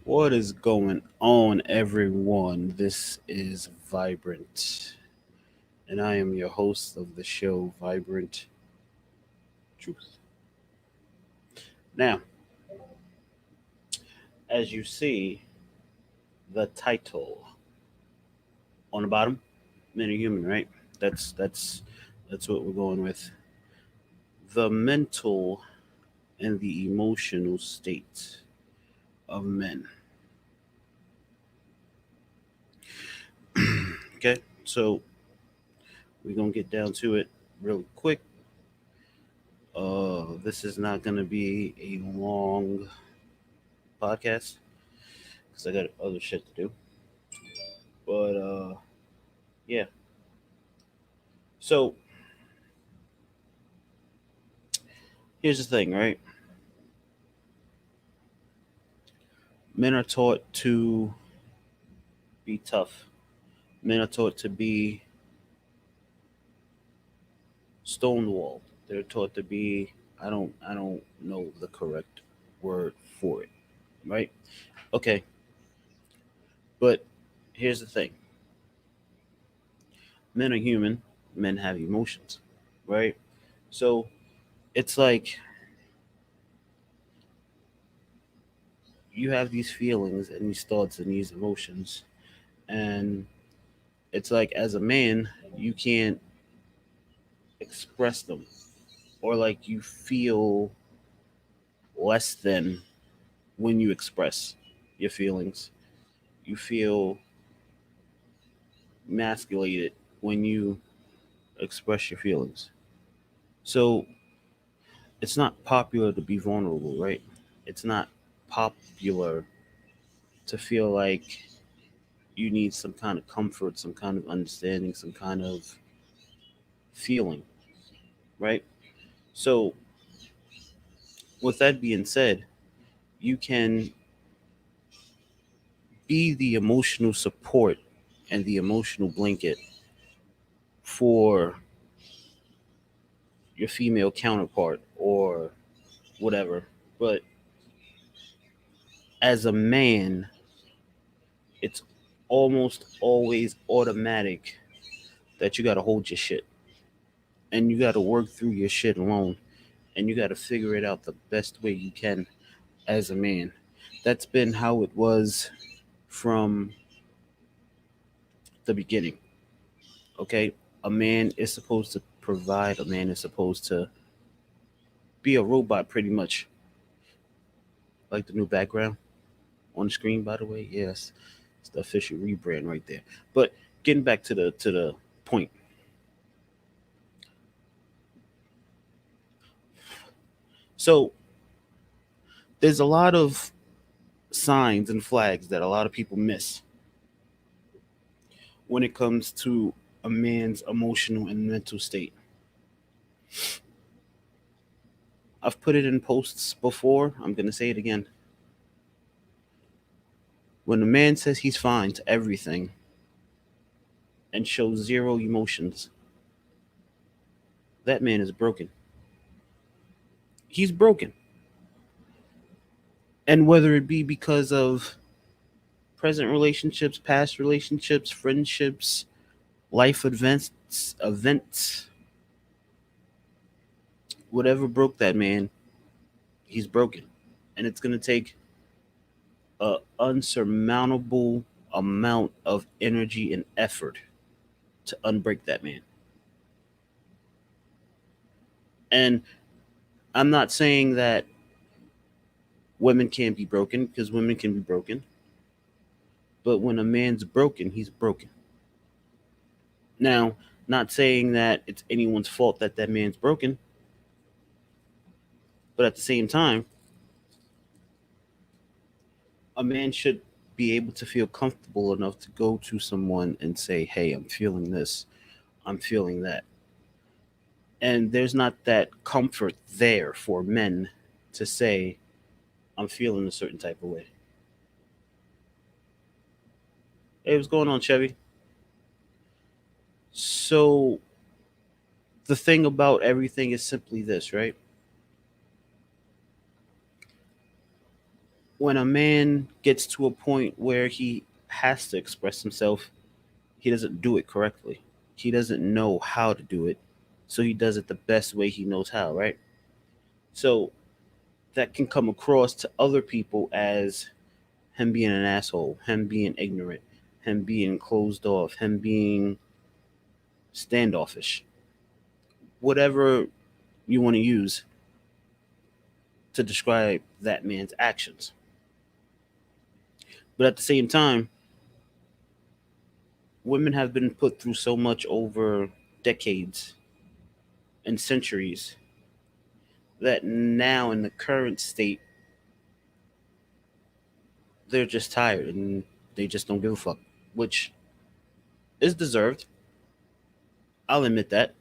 What is going on, everyone? This is Vibrant, and I am your host of the show, Vibrant Truth. Now, as you see, the title on the bottom, Men are Human, right? That's what we're going with. The mental and the emotional state of men. Okay, so we're gonna get down to it real quick. This is not gonna be a long podcast because I got other shit to do. But yeah. So here's the thing, right? Men are taught to be tough. Men are taught to be stonewalled. They're taught to be I don't know the correct word for it, right? Okay, but here's the thing. Men are human. Men have emotions, right? So it's like you have these feelings and these thoughts and these emotions, and it's like as a man, you can't express them, or like you feel less than when you express your feelings. You feel emasculated when you express your feelings. So it's not popular to be vulnerable, right? It's not popular to feel like you need some kind of comfort, some kind of understanding, some kind of feeling, right? So, with that being said, you can be the emotional support and the emotional blanket for your female counterpart or whatever. But as a man, it's almost always automatic that you got to hold your shit and you got to work through your shit alone and you got to figure it out the best way you can as a man. That's been how it was from the beginning. Okay? A man is supposed to provide, a man is supposed to be a robot pretty much. Like the new background on the screen, by the way. Yes, it's the official rebrand right there. But getting back to the point. So there's a lot of signs and flags that a lot of people miss when it comes to a man's emotional and mental state. I've put it in posts before. I'm gonna say it again. When a man says he's fine to everything and shows zero emotions, that man is broken. He's broken. And whether it be because of present relationships, past relationships, friendships, life events, whatever broke that man, he's broken. And it's going to take a unsurmountable amount of energy and effort to unbreak that man. And I'm not saying that women can't be broken because women can be broken, but when a man's broken, he's broken. Now, not saying that it's anyone's fault that that man's broken, but at the same time, a man should be able to feel comfortable enough to go to someone and say, "Hey, I'm feeling this. I'm feeling that." And there's not that comfort there for men to say, "I'm feeling a certain type of way." Hey, what's going on, Chevy? So the thing about everything is simply this, right? when a man gets to a point where he has to express himself, he doesn't do it correctly. He doesn't know how to do it. So he does it the best way he knows how, right? So that can come across to other people as him being an asshole, him being ignorant, him being closed off, him being standoffish, whatever you want to use to describe that man's actions. But at the same time, women have been put through so much over decades and centuries that now in the current state, they're just tired and they just don't give a fuck, which is deserved. I'll admit that.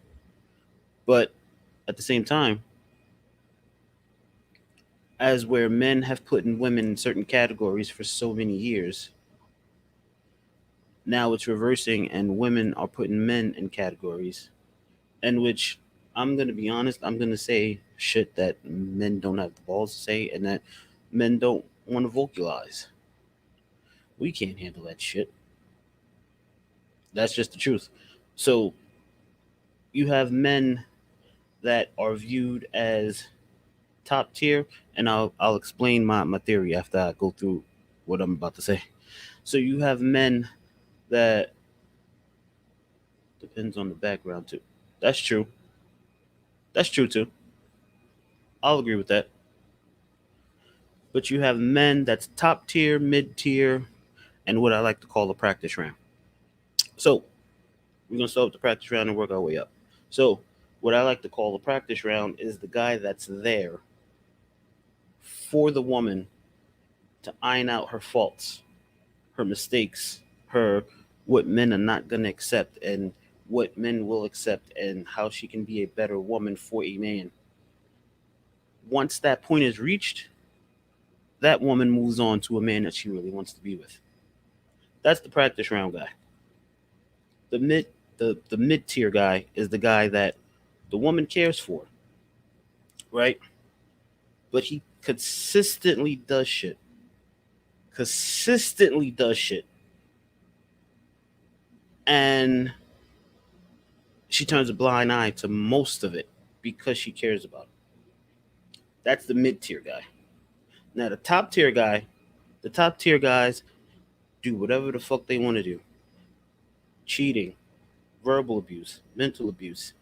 But at the same time, as where men have put in women in certain categories for so many years, now it's reversing and women are putting men in categories, in which I'm going to be honest, I'm going to say shit that men don't have the balls to say and that men don't want to vocalize. We can't handle that shit. That's just the truth. So you have men that are viewed as top tier, and I'll explain my theory after I go through what I'm about to say. So you have men that depends on the background too. That's true. That's true too. I'll agree with that. But you have men that's top tier, mid tier, and what I like to call a practice round. So we're gonna start with the practice round and work our way up. So what I like to call a practice round is the guy that's there for the woman to iron out her faults, her mistakes, her what men are not gonna accept and what men will accept and how she can be a better woman for a man. Once that point is reached, that woman moves on to a man that she really wants to be with. That's the practice round guy. The mid tier guy is the guy that the woman cares for, right? But he consistently does shit. Consistently does shit. And she turns a blind eye to most of it because she cares about it. That's the mid tier guy. Now the top tier guys do whatever the fuck they want to do. Cheating, verbal abuse, mental abuse,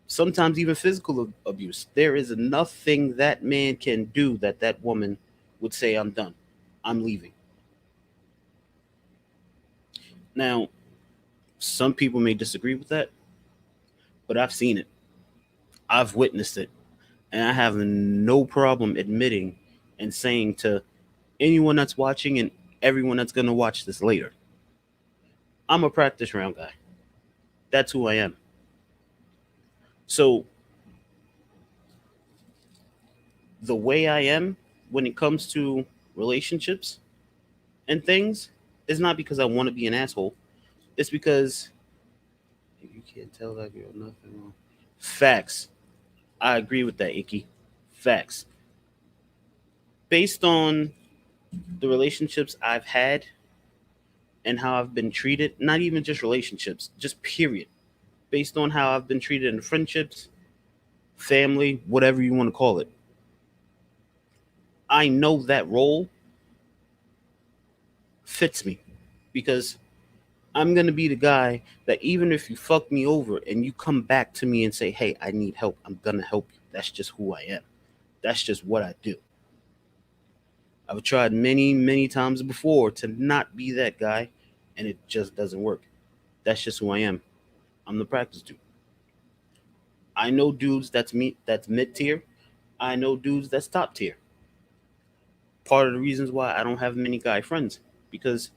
sometimes even physical abuse. There is nothing that man can do that that woman would say, I'm done. I'm leaving. Now, some people may disagree with that, but I've seen it. I've witnessed it. And I have no problem admitting and saying to anyone that's watching and everyone that's going to watch this later, I'm a practice round guy. That's who I am. So, the way I am when it comes to relationships and things is not because I want to be an asshole. It's because you can't tell that girl nothing wrong. Facts. I agree with that, Icky. Facts. Based on the relationships I've had and how I've been treated, not even just relationships, just period. Based on how I've been treated in friendships, family, whatever you want to call it. I know that role fits me because I'm going to be the guy that even if you fuck me over and you come back to me and say, hey, I need help, I'm going to help you. That's just who I am. That's just what I do. I've tried many, many times before to not be that guy, and it just doesn't work. That's just who I am. I'm the practice dude. I know dudes that's mid tier. I know dudes that's top tier. Part of the reasons why I don't have many guy friends because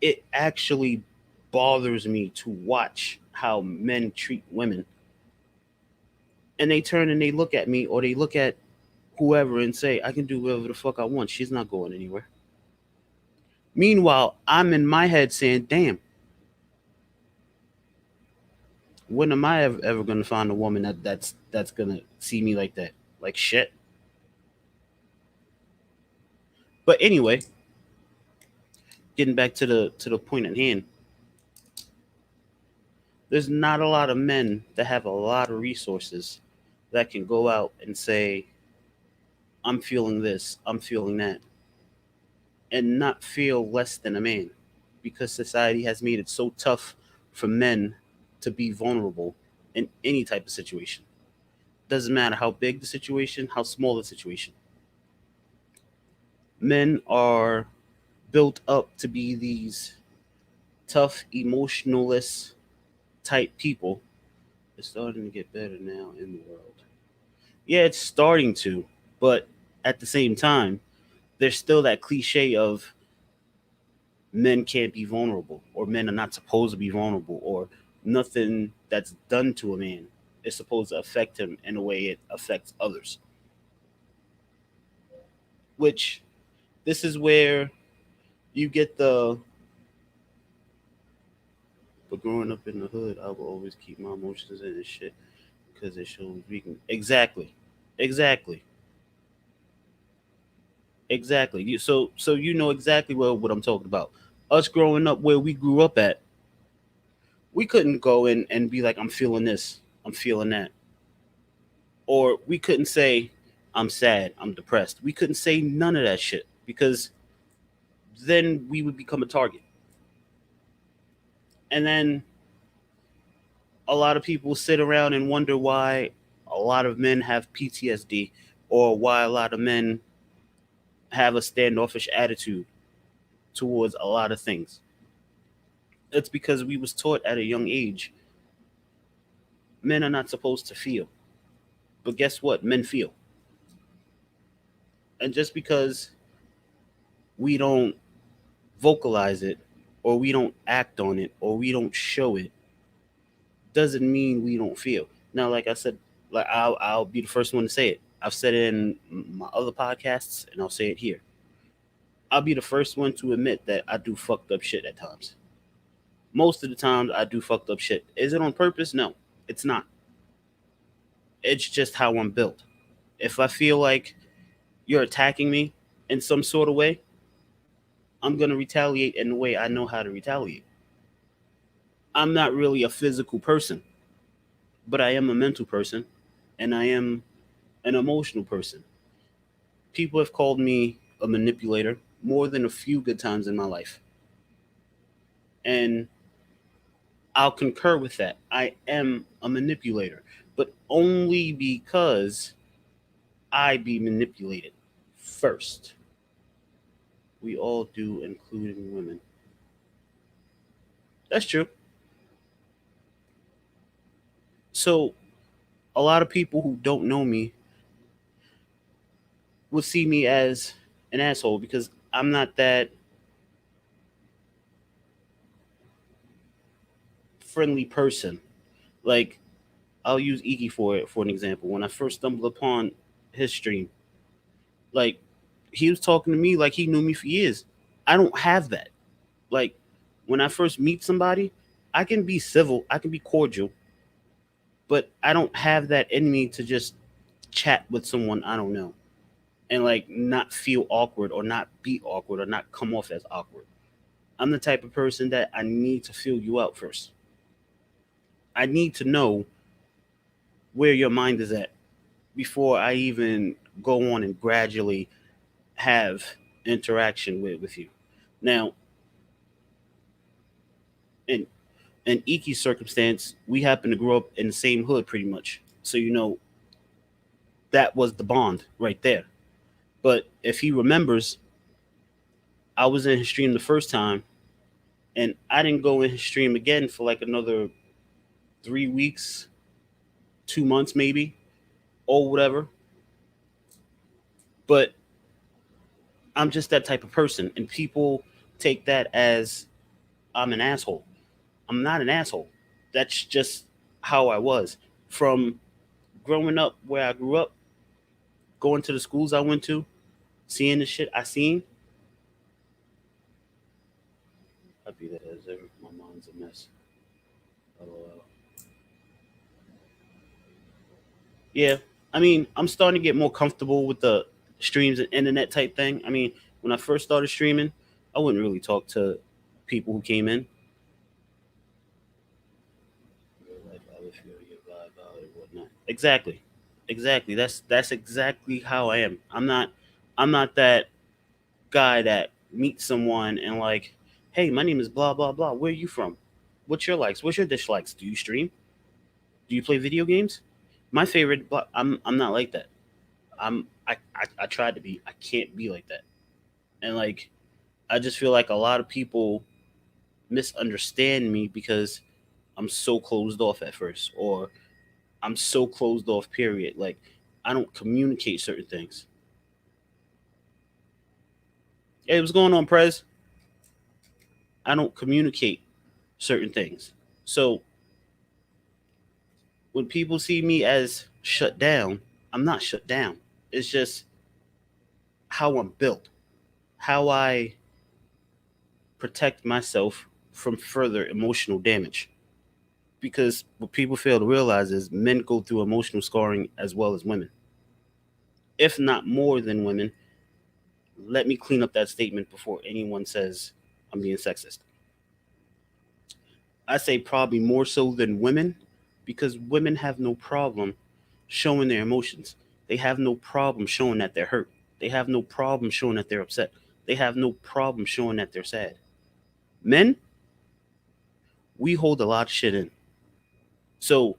it actually bothers me to watch how men treat women. And they turn and they look at me or they look at whoever and say, I can do whatever the fuck I want. She's not going anywhere. Meanwhile, I'm in my head saying, damn, when am I ever going to find a woman that's going to see me like that? Like shit. But anyway, getting back to the point at hand, there's not a lot of men that have a lot of resources that can go out and say, I'm feeling this, I'm feeling that, and not feel less than a man, because society has made it so tough for men to be vulnerable in any type of situation. Doesn't matter how big the situation, how small the situation. Men are built up to be these tough, emotionalist type people. It's starting to get better now in the world. Yeah, it's starting to, but at the same time, there's still that cliche of men can't be vulnerable, or men are not supposed to be vulnerable, or nothing that's done to a man is supposed to affect him in a way it affects others. Which, this is where you get the, but growing up in the hood, I will always keep my emotions in and shit because it shows weakness. Exactly, exactly, exactly. So you know exactly what I'm talking about. Us growing up where we grew up at, we couldn't go in and be like, I'm feeling this, I'm feeling that. Or we couldn't say, I'm sad, I'm depressed. We couldn't say none of that shit because then we would become a target. And then a lot of people sit around and wonder why a lot of men have PTSD, or why a lot of men have a standoffish attitude towards a lot of things. It's because we was taught at a young age men are not supposed to feel. But guess what? Men feel. And just because we don't vocalize it, or we don't act on it, or we don't show it, doesn't mean we don't feel. Now, like I said, like I'll be the first one to say it. I've said it in my other podcasts, and I'll say it here. I'll be the first one to admit that I do fucked up shit at times. Most of the times, I do fucked up shit. Is it on purpose? No, it's not. It's just how I'm built. If I feel like you're attacking me in some sort of way, I'm gonna retaliate in the way I know how to retaliate. I'm not really a physical person, but I am a mental person, and I am an emotional person. People have called me a manipulator more than a few good times in my life. And I'll concur with that. I am a manipulator, but only because I be manipulated first. We all do, including women. That's true. So, a lot of people who don't know me would see me as an asshole because I'm not that friendly person. Like, I'll use Iki for an example. When I first stumbled upon his stream, like, he was talking to me like he knew me for years. I don't have that. Like, when I first meet somebody, I can be civil, I can be cordial, but I don't have that in me to just chat with someone I don't know and like not feel awkward, or not be awkward, or not come off as awkward. I'm the type of person that I need to feel you out first. I need to know where your mind is at before I even go on and gradually have interaction with you. Now, in Iki's circumstance, we happen to grow up in the same hood pretty much. So that was the bond right there. But if he remembers, I was in his stream the first time, and I didn't go in his stream again for like another 3 weeks, 2 months maybe, or whatever. But I'm just that type of person, and people take that as I'm an asshole. I'm not an asshole. That's just how I was. From growing up where I grew up, going to the schools I went to, seeing the shit I seen, I'd be that as ever. My mind's a mess. LOL. Yeah, I mean, I'm starting to get more comfortable with the streams and internet type thing. I mean, When I first started streaming, I wouldn't really talk to people who came in. Like, I would feel your vibe out and whatnot. Exactly, exactly. That's exactly how I am. I'm not that guy that meets someone and like, hey, my name is blah blah blah. Where are you from? What's your likes? What's your dislikes? Do you stream? Do you play video games? My favorite. I'm not like that. I tried to be. I can't be like that. And like, I just feel like a lot of people misunderstand me because I'm so closed off at first, or I'm so closed off. Period. Like, I don't communicate certain things. Hey, what's going on, Prez? I don't communicate certain things. So when people see me as shut down, I'm not shut down. It's just how I'm built, how I protect myself from further emotional damage. Because what people fail to realize is men go through emotional scarring as well as women, if not more than women. Let me clean up that statement before anyone says I'm being sexist. I say probably more so than women because women have no problem showing their emotions. They have no problem showing that they're hurt. They have no problem showing that they're upset. They have no problem showing that they're sad. Men, we hold a lot of shit in. So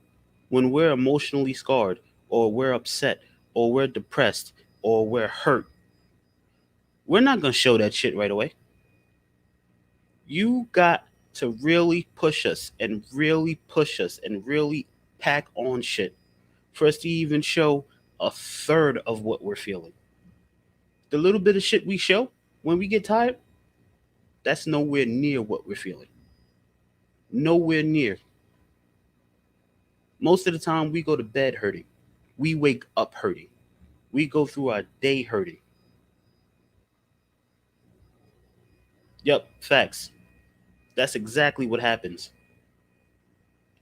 when we're emotionally scarred, or we're upset, or we're depressed, or we're hurt, we're not going to show that shit right away. You got to really push us and really push us and really pack on shit for us to even show a third of what we're feeling. The little bit of shit we show when we get tired, that's nowhere near what we're feeling. Nowhere near. Most of the time, we go to bed hurting. We wake up hurting. We go through our day hurting. Yep, facts. That's exactly what happens.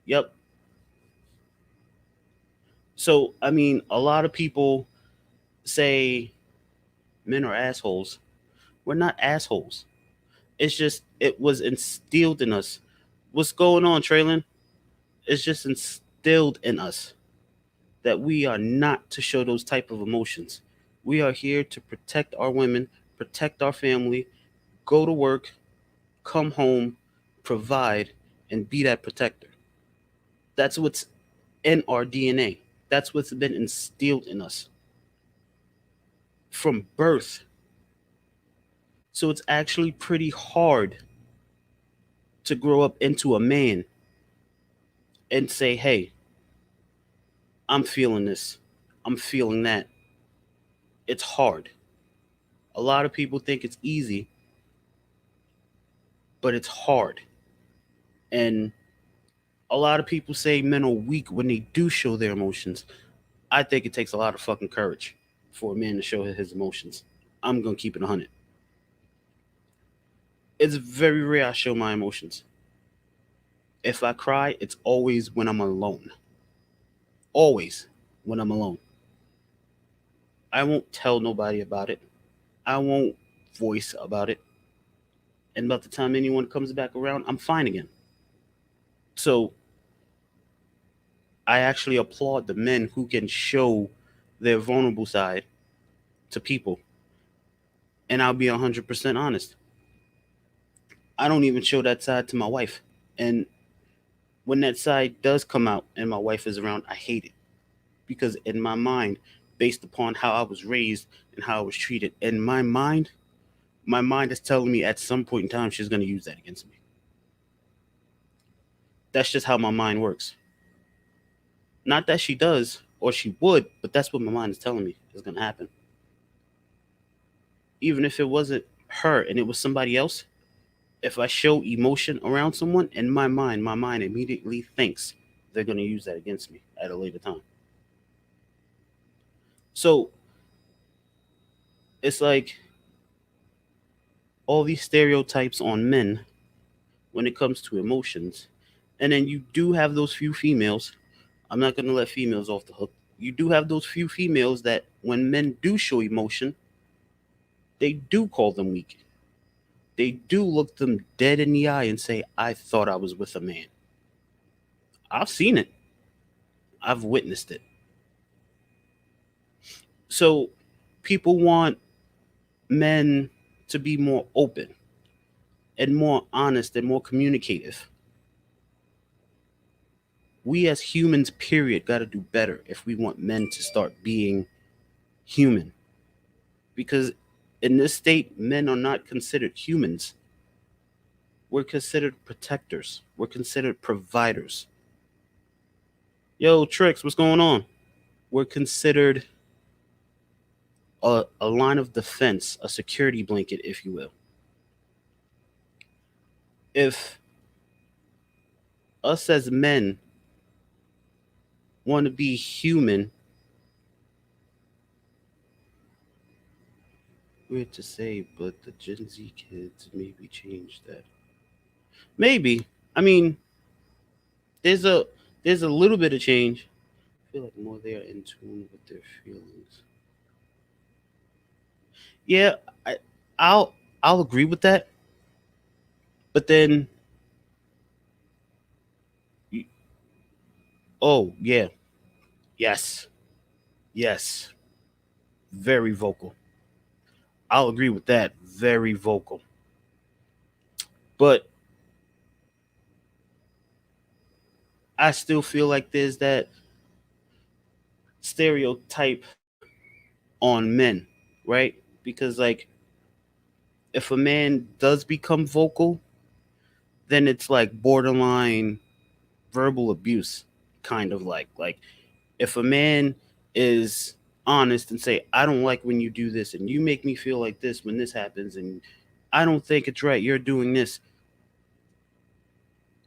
Yep. So, I mean, a lot of people say men are assholes. We're not assholes. It's just, it was instilled in us. What's going on, Traylon? It's just instilled in us that we are not to show those type of emotions. We are here to protect our women, protect our family, go to work, come home, provide, and be that protector. That's what's in our DNA. That's what's been instilled in us from birth. So it's actually pretty hard to grow up into a man and say, hey, I'm feeling this, I'm feeling that. It's hard. A lot of people think it's easy, but it's hard. And a lot of people say men are weak when they do show their emotions. I think it takes a lot of fucking courage for a man to show his emotions. I'm going to keep it 100. It's very rare I show my emotions. If I cry, it's always when I'm alone. Always when I'm alone. I won't tell nobody about it. I won't voice about it. And about the time anyone comes back around, I'm fine again. So I actually applaud the men who can show their vulnerable side to people. And I'll be 100% honest. I don't even show that side to my wife. And when that side does come out and my wife is around, I hate it. Because in my mind, based upon how I was raised and how I was treated, in my mind is telling me at some point in time she's going to use that against me. That's just how my mind works. Not that she does or she would, but that's what my mind is telling me is going to happen. Even if it wasn't her and it was somebody else, if I show emotion around someone, in my mind immediately thinks they're going to use that against me at a later time. So it's like all these stereotypes on men when it comes to emotions. And then you do have those few females. I'm not going to let females off the hook. You do have those few females that when men do show emotion, they do call them weak. They do look them dead in the eye and say, I thought I was with a man. I've seen it, I've witnessed it. So people want men to be more open and more honest and more communicative. We as humans, period, got to do better if we want men to start being human. Because in this state, men are not considered humans. We're considered protectors, we're considered providers. Yo, Tricks, what's going on? We're considered a line of defense, a security blanket, if you will. If us as men want to be human, weird to say, but the Gen Z kids maybe change that. Maybe. I mean, there's a there's a little bit of change. I feel like more they are in tune with their feelings. Yeah, I, I'll I'll agree with that. But then, oh yeah, yes, yes, very vocal. I'll agree with that. Very vocal. But I still feel like there's that stereotype on men, right? Because like if a man does become vocal, then it's like borderline verbal abuse, kind of like if a man is honest and say, I don't like when you do this and you make me feel like this when this happens and I don't think it's right, you're doing this,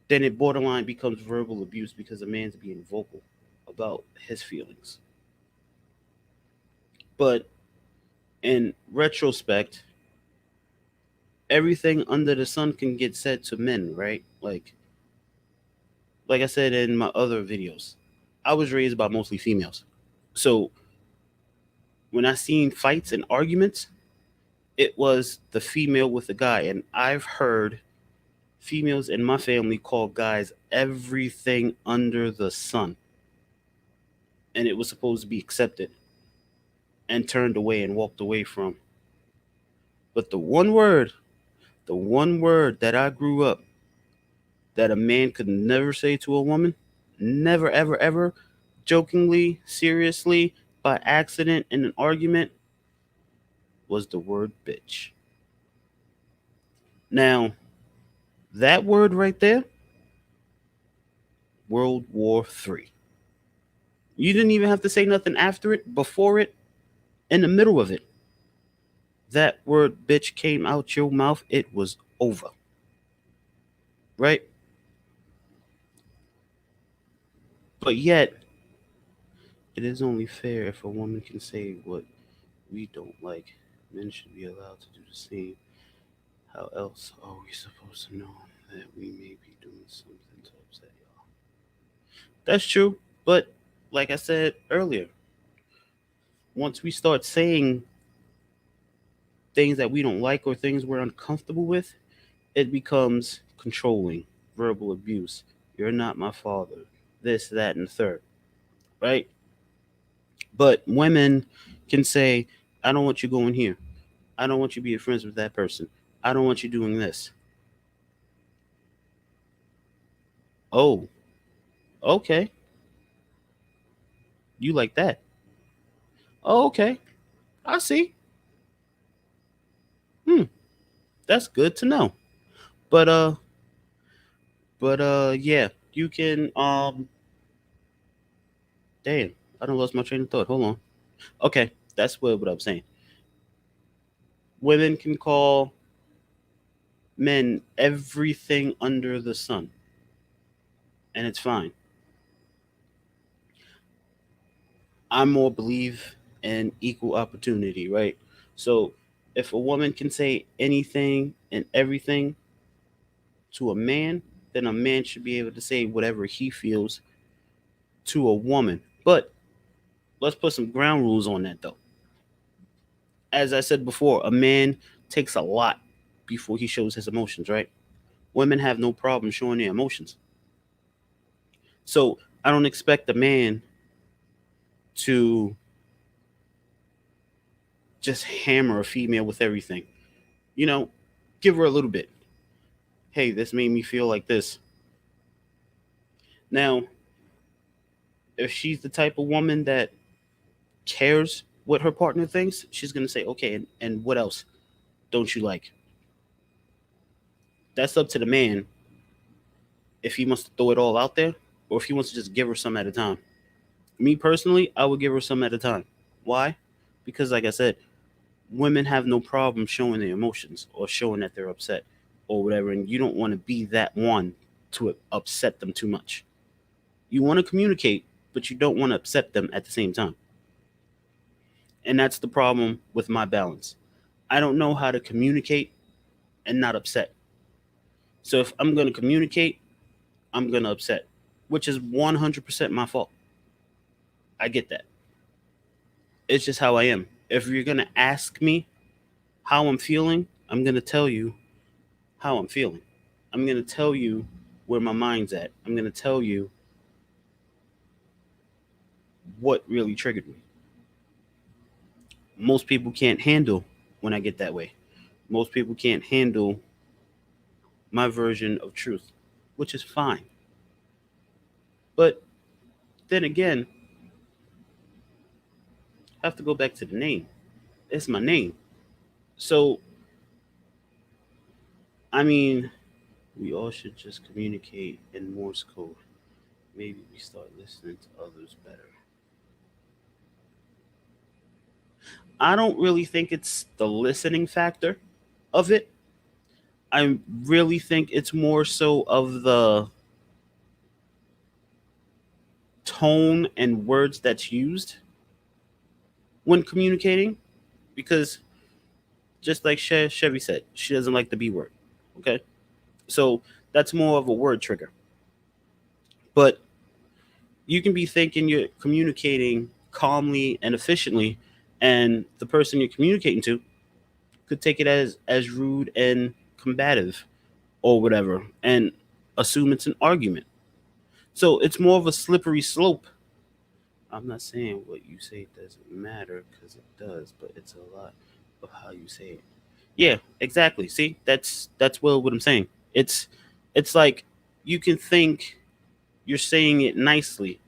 then it borderline becomes verbal abuse because a man's being vocal about his feelings. But in retrospect, everything under the sun can get said to men, right? Like I said in my other videos, I was raised by mostly females. So when I seen fights and arguments, it was the female with the guy. And I've heard females in my family call guys everything under the sun. And it was supposed to be accepted and turned away and walked away from. But the one word that I grew up that a man could never say to a woman, never, ever, ever, jokingly, seriously, by accident in an argument, was the word bitch. Now, that word right there, World War III. You didn't even have to say nothing after it, before it, in the middle of it. That word bitch came out your mouth, it was over. Right? But yet, it is only fair if a woman can say what we don't like. Men should be allowed to do the same. How else are we supposed to know that we may be doing something to upset y'all? That's true. But like I said earlier, once we start saying things that we don't like or things we're uncomfortable with, it becomes controlling, verbal abuse. You're not my father. This, that, and the third. Right? But women can say, I don't want you going here. I don't want you being friends with that person. I don't want you doing this. Oh, okay. You like that. Oh, okay. I see. Hmm. That's good to know. But yeah, you can damn, I don't lost my train of thought. Hold on. Okay, that's what I'm saying. Women can call men everything under the sun, and it's fine. I more believe in equal opportunity, right? So if a woman can say anything and everything to a man, then a man should be able to say whatever he feels to a woman. But let's put some ground rules on that though. As I said before, a man takes a lot before he shows his emotions, right? Women have no problem showing their emotions. So I don't expect a man to just hammer a female with everything. You know, give her a little bit. Hey, this made me feel like this. Now, if she's the type of woman that cares what her partner thinks, she's going to say, okay, and what else don't you like? That's up to the man if he wants to throw it all out there or if he wants to just give her some at a time. Me personally, I would give her some at a time. Why? Because, like I said, women have no problem showing their emotions or showing that they're upset or whatever, and you don't want to be that one to upset them too much. You want to communicate, but you don't want to upset them at the same time. And that's the problem with my balance. I don't know how to communicate and not upset. So if I'm going to communicate, I'm going to upset, which is 100% my fault. I get that. It's just how I am. If you're going to ask me how I'm feeling, I'm going to tell you how I'm feeling. I'm going to tell you where my mind's at. I'm going to tell you what really triggered me. Most people can't handle when I get that way. Most people can't handle my version of truth, which is fine. But then again, I have to go back to the name. It's my name. So, I mean, we all should just communicate in Morse code. Maybe we start listening to others better. I don't really think it's the listening factor of it. I really think it's more so of the tone and words that's used when communicating. Because just like Chevy said, she doesn't like the B word. Okay. So that's more of a word trigger. But you can be thinking you're communicating calmly and efficiently, and the person you're communicating to could take it as rude and combative or whatever and assume it's an argument. So it's more of a slippery slope. I'm not saying what you say doesn't matter because it does, but it's a lot of how you say it. Yeah, exactly. See, that's well what I'm saying. It's like you can think you're saying it nicely,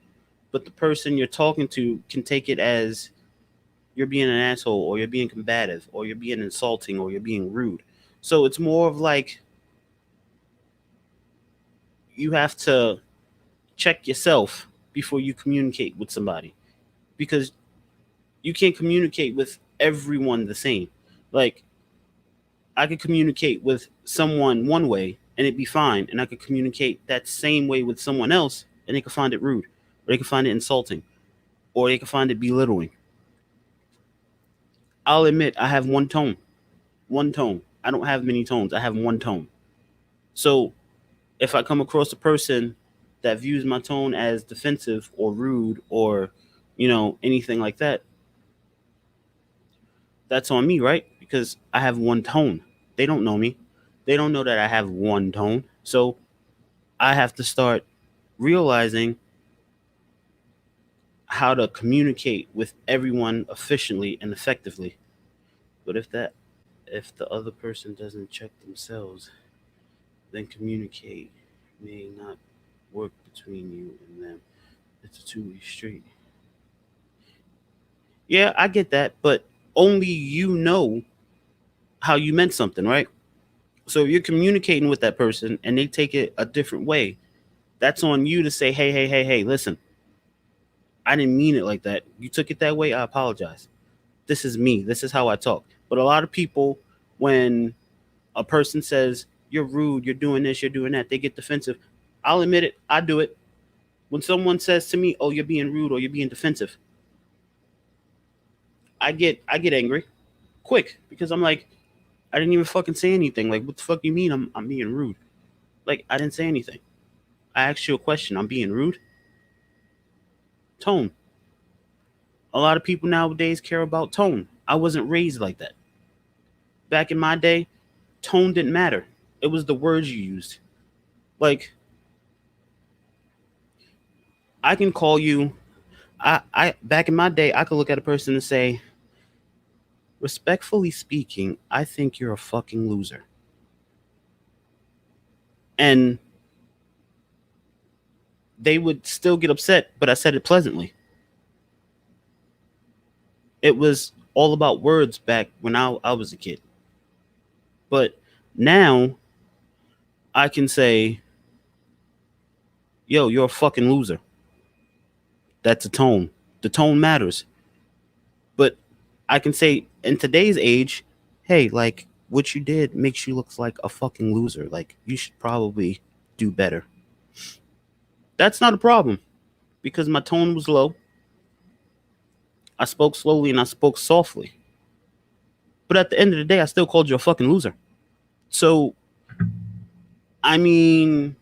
but the person you're talking to can take it as you're being an asshole or you're being combative or you're being insulting or you're being rude. So it's more of like you have to check yourself before you communicate with somebody because you can't communicate with everyone the same. Like I could communicate with someone one way and it'd be fine, and I could communicate that same way with someone else and they could find it rude, or they could find it insulting, or they could find it belittling. I'll admit I have one tone. One tone. I don't have many tones. I have one tone. So if I come across a person that views my tone as defensive or rude or, anything like that, that's on me, right? Because I have one tone. They don't know me. They don't know that I have one tone. So I have to start realizing how to communicate with everyone efficiently and effectively. But if the other person doesn't check themselves, then communicate may not work between you and them. It's a two-way street. Yeah, I get that, but only you know how you meant something, right? So if you're communicating with that person and they take it a different way, that's on you to say, hey, hey, hey, hey, listen, I didn't mean it like that. You took it that way. I apologize. This is me. This is how I talk. But a lot of people, when a person says, you're rude, you're doing this, you're doing that, they get defensive. I'll admit it. I do it. When someone says to me, oh, you're being rude or you're being defensive, I get angry quick because I'm like, I didn't even fucking say anything. Like, what the fuck you mean I'm being rude? Like, I didn't say anything. I asked you a question. I'm being rude. Tone. A lot of people nowadays care about tone. I wasn't raised like that. Back in my day, tone didn't matter. It was the words you used. Like, I can call you, I back in my day, I could look at a person and say, respectfully speaking, I think you're a fucking loser. And they would still get upset, but I said it pleasantly. It was all about words back when I was a kid. But now I can say, yo, you're a fucking loser. That's a tone. The tone matters. But I can say in today's age, hey, like what you did makes you look like a fucking loser. Like you should probably do better. That's not a problem because my tone was low. I spoke slowly and I spoke softly. But at the end of the day, I still called you a fucking loser. So, I mean,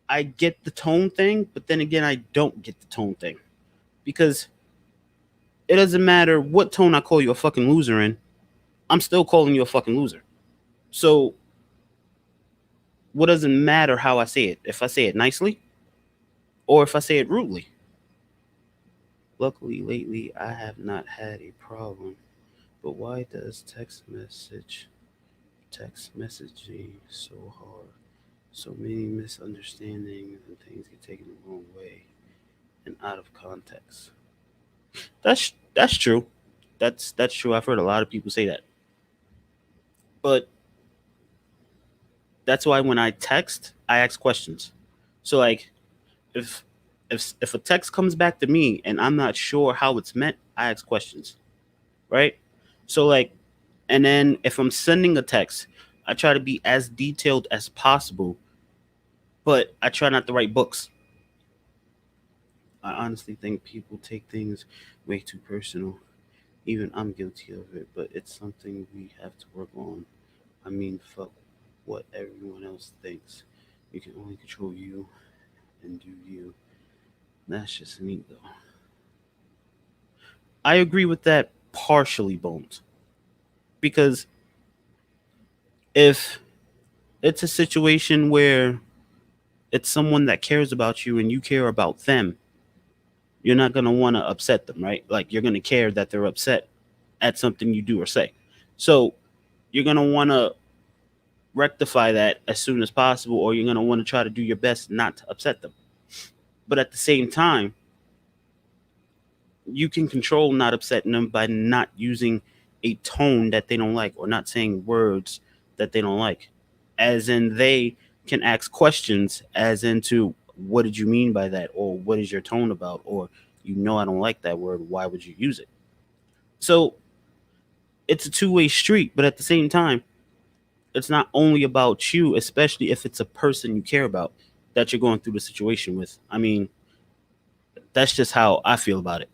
I get the tone thing, but then again, I don't get the tone thing because it doesn't matter what tone I call you a fucking loser in. I'm still calling you a fucking loser. So, what doesn't matter how I say it? If I say it nicely or if I say it rudely. Luckily, lately, I have not had a problem. But why does text messaging so hard? So many misunderstandings and things get taken the wrong way and out of context. That's true. That's true. I've heard a lot of people say that. But that's why when I text, I ask questions. So like if if a text comes back to me and I'm not sure how it's meant, I ask questions, right? So like and then if I'm sending a text, I try to be as detailed as possible, but I try not to write books. I honestly think people take things way too personal. Even I'm guilty of it, but it's something we have to work on. I mean, fuck what everyone else thinks. You can only control you and do you. That's just me, though. I agree with that partially, Bones. Because if it's a situation where it's someone that cares about you and you care about them, you're not going to want to upset them, right? Like, you're going to care that they're upset at something you do or say. So, you're going to want to rectify that as soon as possible, or you're going to want to try to do your best not to upset them. But at the same time, you can control not upsetting them by not using a tone that they don't like or not saying words that they don't like. As in, they can ask questions, as into, what did you mean by that? Or what is your tone about? Or, I don't like that word. Why would you use it? So it's a two-way street, but at the same time, it's not only about you, especially if it's a person you care about that you're going through the situation with. I mean, that's just how I feel about it.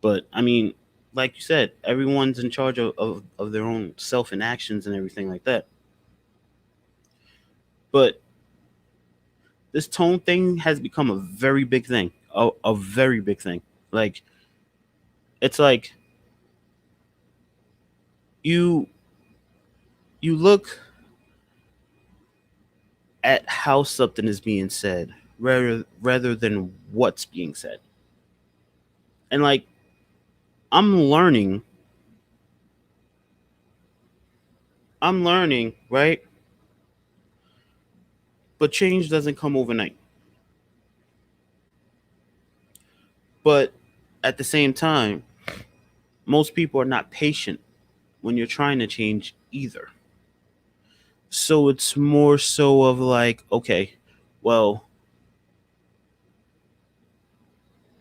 But I mean, like you said, everyone's in charge of their own self and actions and everything like that. But this tone thing has become a very big thing. A very big thing. Like it's like you you look at how something is being said rather than what's being said. And like I'm I'm learning, right? But change doesn't come overnight. But at the same time, most people are not patient when you're trying to change either. So it's more so of like, okay, well,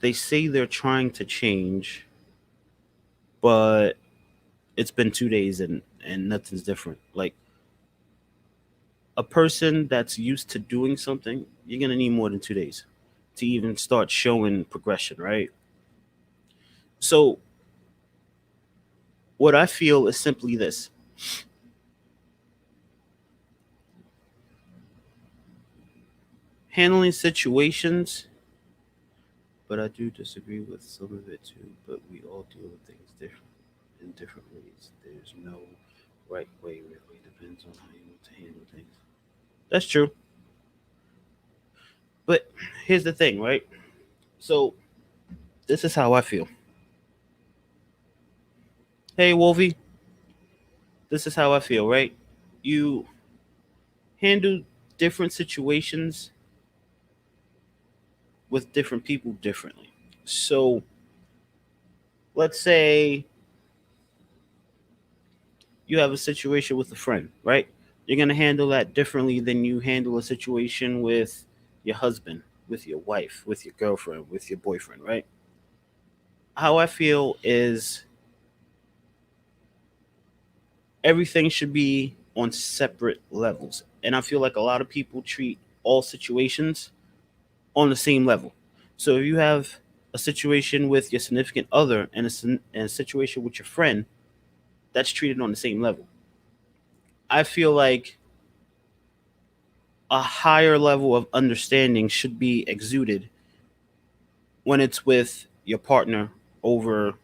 they say they're trying to change, but it's been 2 days and nothing's different. Like a person that's used to doing something, you're gonna need more than 2 days to even start showing progression, right? So what I feel is simply this: handling situations, but I do disagree with some of it too. But we all deal with things different. in different ways. There's no right way, really. Depends on how you want to handle things. That's true. But here's the thing, right? So this is how I feel. Hey, Wolfie, this is how I feel, right? You handle different situations with different people differently. So let's say you have a situation with a friend, right? You're going to handle that differently than you handle a situation with your husband, with your wife, with your girlfriend, with your boyfriend, right? How I feel is everything should be on separate levels. And I feel like a lot of people treat all situations on the same level. So if you have a situation with your significant other and a situation with your friend, that's treated on the same level. I feel like a higher level of understanding should be exuded when it's with your partner over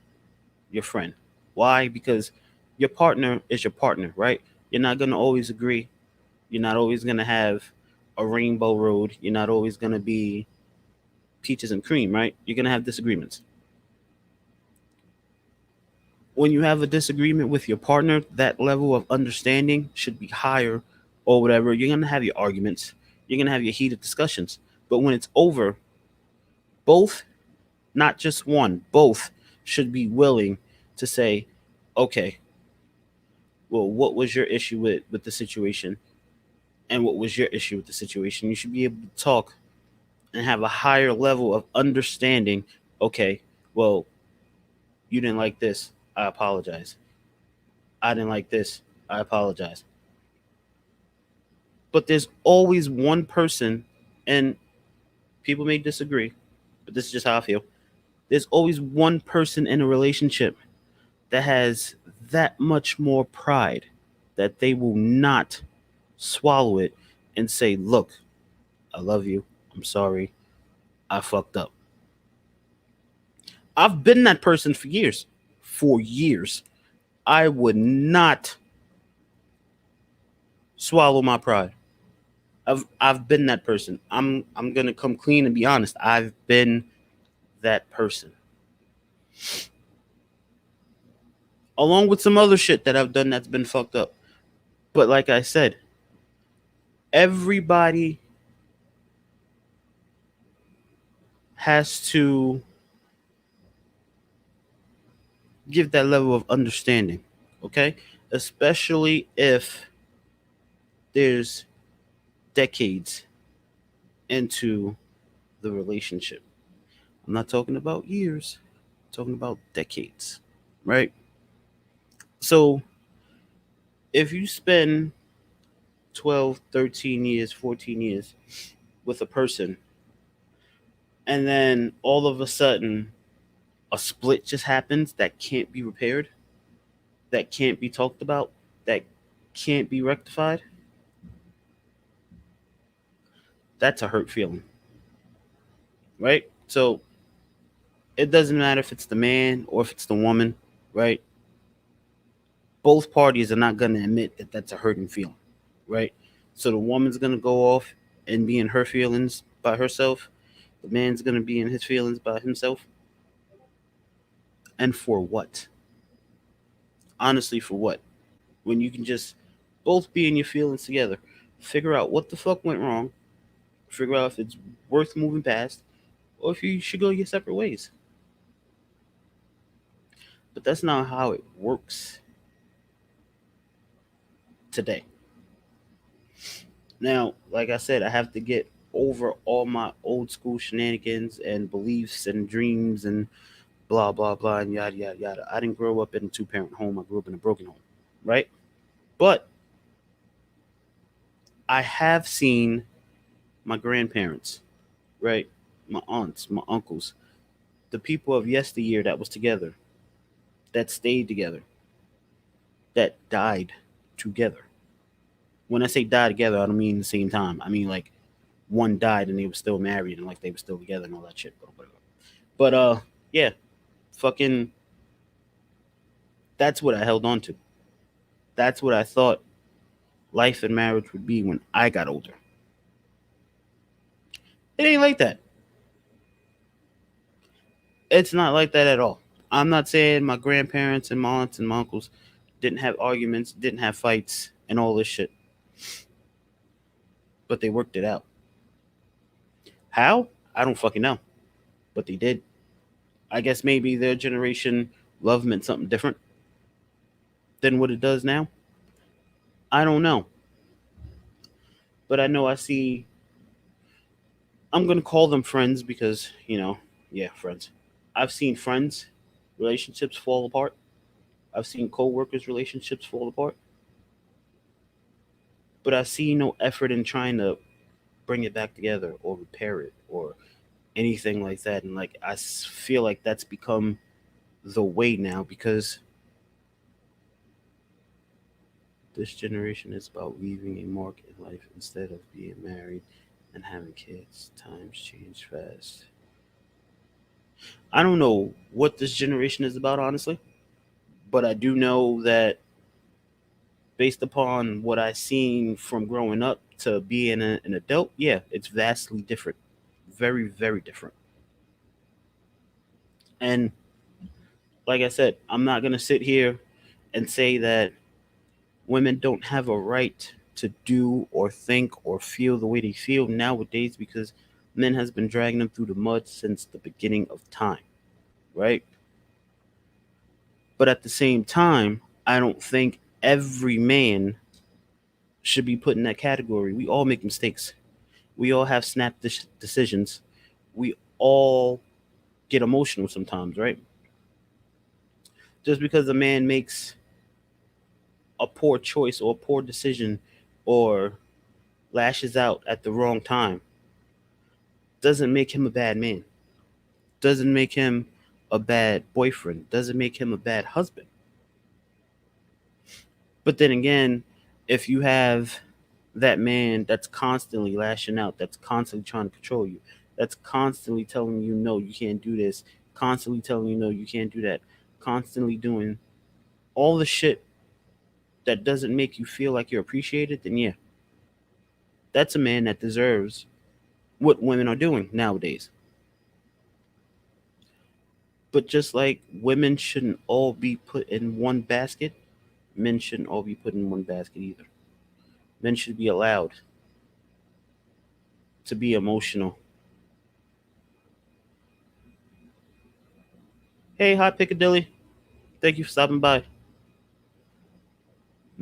your friend. Why? Because your partner is your partner, right? You're not going to always agree. You're not always going to have a rainbow road. You're not always going to be peaches and cream, right? You're going to have disagreements. When you have a disagreement with your partner, that level of understanding should be higher or whatever. You're going to have your arguments. You're going to have your heated discussions. But when it's over, both, not just one, both should be willing to say, okay, well, what was your issue with the situation? And what was your issue with the situation? You should be able to talk and have a higher level of understanding. Okay, well, you didn't like this. I apologize. I didn't like this. I apologize. But there's always one person, and people may disagree, but this is just how I feel. There's always one person in a relationship that has that much more pride that they will not swallow it and say, look, I love you. I'm sorry. I fucked up. I've been that person for years. For years. I would not swallow my pride. I've been that person. I'm gonna come clean and be honest. I've been that person. Along with some other shit that I've done that's been fucked up. But like I said, everybody has to give that level of understanding. Okay? Especially if there's decades into the relationship. I'm not talking about years, I'm talking about decades, right? So if you spend 12, 13 years, 14 years with a person, and then all of a sudden a split just happens that can't be repaired, that can't be talked about, that can't be rectified, that's a hurt feeling, right? So it doesn't matter if it's the man or if it's the woman, right? Both parties are not going to admit that that's a hurting feeling, right? So the woman's going to go off and be in her feelings by herself. The man's going to be in his feelings by himself. And for what? Honestly, for what? When you can just both be in your feelings together, figure out what the fuck went wrong, figure out if it's worth moving past, or if you should go your separate ways. But that's not how it works today. Now, like I said, I have to get over all my old school shenanigans and beliefs and dreams and blah blah blah and yada yada yada. I didn't grow up in a two-parent home. I grew up in a broken home, right? But I have seen my grandparents, right? My aunts, my uncles, the people of yesteryear that was together, that stayed together, that died together. When I say die together, I don't mean the same time. I mean like one died and they were still married and like they were still together and all that shit. But yeah, fucking That's what I held on to. That's what I thought life and marriage would be when I got older. It ain't like that. It's not like that at all. I'm not saying my grandparents and my aunts and my uncles didn't have arguments, didn't have fights, and all this shit, but they worked it out. How? I don't fucking know, but they did. I guess maybe their generation love meant something different than what it does now. I don't know, but I know I see. I'm gonna call them friends because yeah, friends. I've seen friends relationships fall apart. I've seen co-workers relationships fall apart, but I see no effort in trying to bring it back together or repair it or anything like that. And like feel like that's become the way now because this generation is about leaving a mark in life instead of being married and having kids. Times change fast. I don't know what this generation is about, honestly, but I do know that based upon what I've seen from growing up to being an adult, yeah, it's vastly different. Very, very different. And like I said, I'm not going to sit here and say that women don't have a right to do or think or feel the way they feel nowadays because men has been dragging them through the mud since the beginning of time, right? But at the same time, I don't think every man should be put in that category. We all make mistakes. We all have decisions. We all get emotional sometimes, right? Just because a man makes a poor choice or a poor decision or lashes out at the wrong time doesn't make him a bad man. Doesn't make him a bad boyfriend. Doesn't make him a bad husband. But then again, if you have that man that's constantly lashing out, that's constantly trying to control you, that's constantly telling you no, you can't do this, constantly telling you no, you can't do that, constantly doing all the shit that doesn't make you feel like you're appreciated, then yeah, that's a man that deserves what women are doing nowadays. But just like women shouldn't all be put in one basket, men shouldn't all be put in one basket either. Men should be allowed to be emotional. Hey, hi Piccadilly. Thank you for stopping by.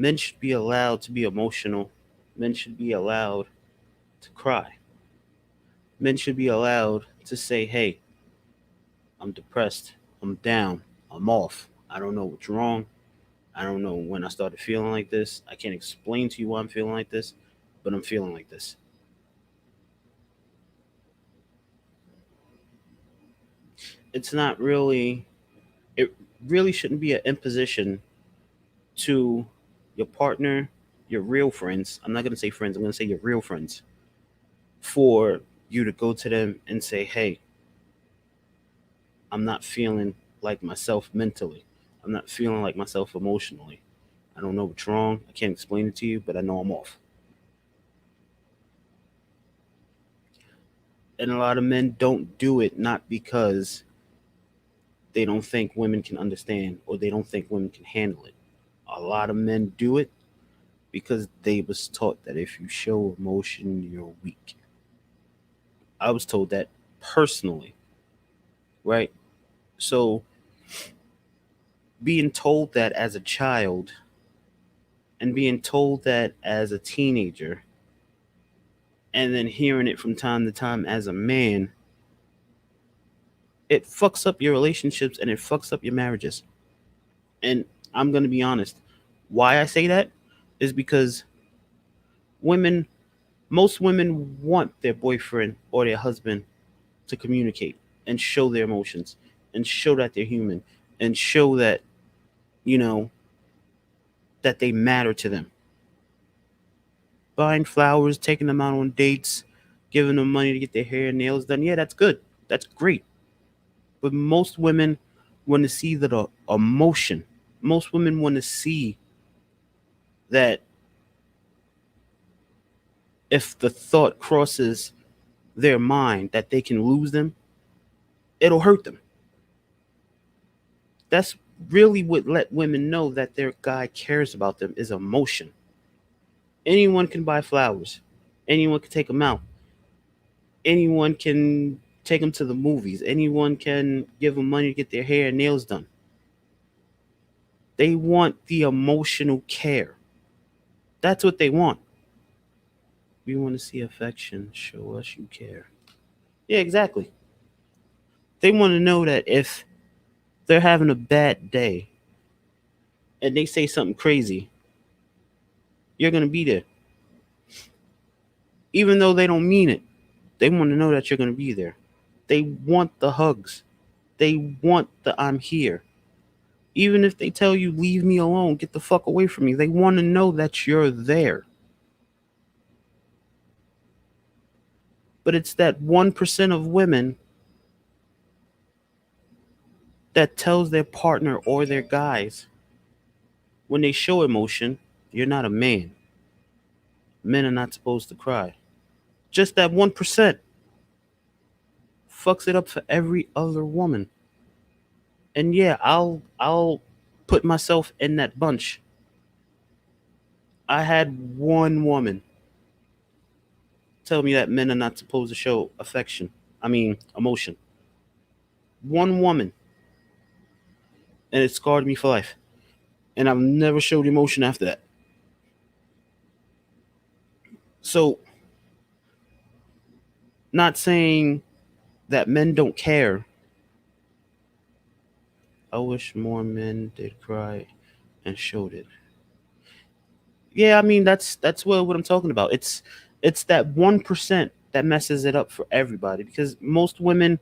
Men should be allowed to be emotional. Men should be allowed to cry. Men should be allowed to say, hey, I'm depressed. I'm down. I'm off. I don't know what's wrong. I don't know when I started feeling like this. I can't explain to you why I'm feeling like this, but I'm feeling like this. It's not really, it really shouldn't be an imposition to your partner, your real friends. I'm not going to say friends, I'm going to say your real friends for you to go to them and say, hey, I'm not feeling like myself mentally. I'm not feeling like myself emotionally. I don't know what's wrong. I can't explain it to you, but I know I'm off. And a lot of men don't do it not because they don't think women can understand or they don't think women can handle it. A lot of men do it because they was taught that if you show emotion, you're weak. I was told that personally, right? So being told that as a child and being told that as a teenager and then hearing it from time to time as a man, it fucks up your relationships and it fucks up your marriages. And I'm going to be honest. Why I say that is because women, most women want their boyfriend or their husband to communicate and show their emotions and show that they're human and show that, you know, that they matter to them. Buying flowers, taking them out on dates, giving them money to get their hair and nails done. Yeah, that's good. That's great. But most women want to see that emotion. Most women want to see that if the thought crosses their mind that they can lose them, it'll hurt them. That's really what let women know that their guy cares about them is emotion. Anyone can buy flowers. Anyone can take them out. Anyone can take them to the movies. Anyone can give them money to get their hair and nails done. They want the emotional care. That's what they want. We want to see affection. Show us you care. Yeah, exactly. They want to know that if they're having a bad day and they say something crazy, you're going to be there. Even though they don't mean it, they want to know that you're going to be there. They want the hugs. They want the I'm here. Even if they tell you, leave me alone, get the fuck away from me, they want to know that you're there. But it's that 1% of women that tells their partner or their guys when they show emotion, you're not a man. Men are not supposed to cry. Just that 1% fucks it up for every other woman. And yeah, I'll put myself in that bunch. I had one woman tell me that men are not supposed to show affection. I mean, emotion. One woman, and it scarred me for life. And I've never showed emotion after that. So, not saying that men don't care. I wish more men did cry and showed it. Yeah, I mean that's what I'm talking about. It's that 1% that messes it up for everybody because most women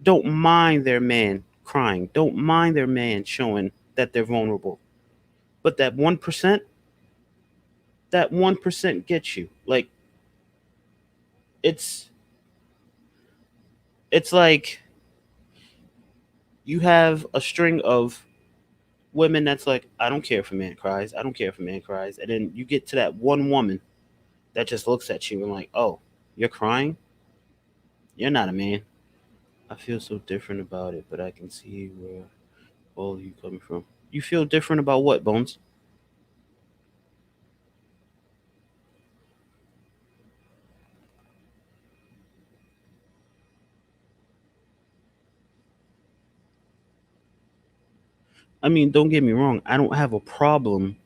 don't mind their man crying, don't mind their man showing that they're vulnerable. But that 1% gets you. Like it's it's like you have a string of women that's like, I don't care if a man cries, I don't care if a man cries, and then you get to that one woman that just looks at you and like, oh, you're crying? You're not a man. I feel so different about it, but I can see where all of you coming from. You feel different about what, Bones? I mean, don't get me wrong. I don't have a problem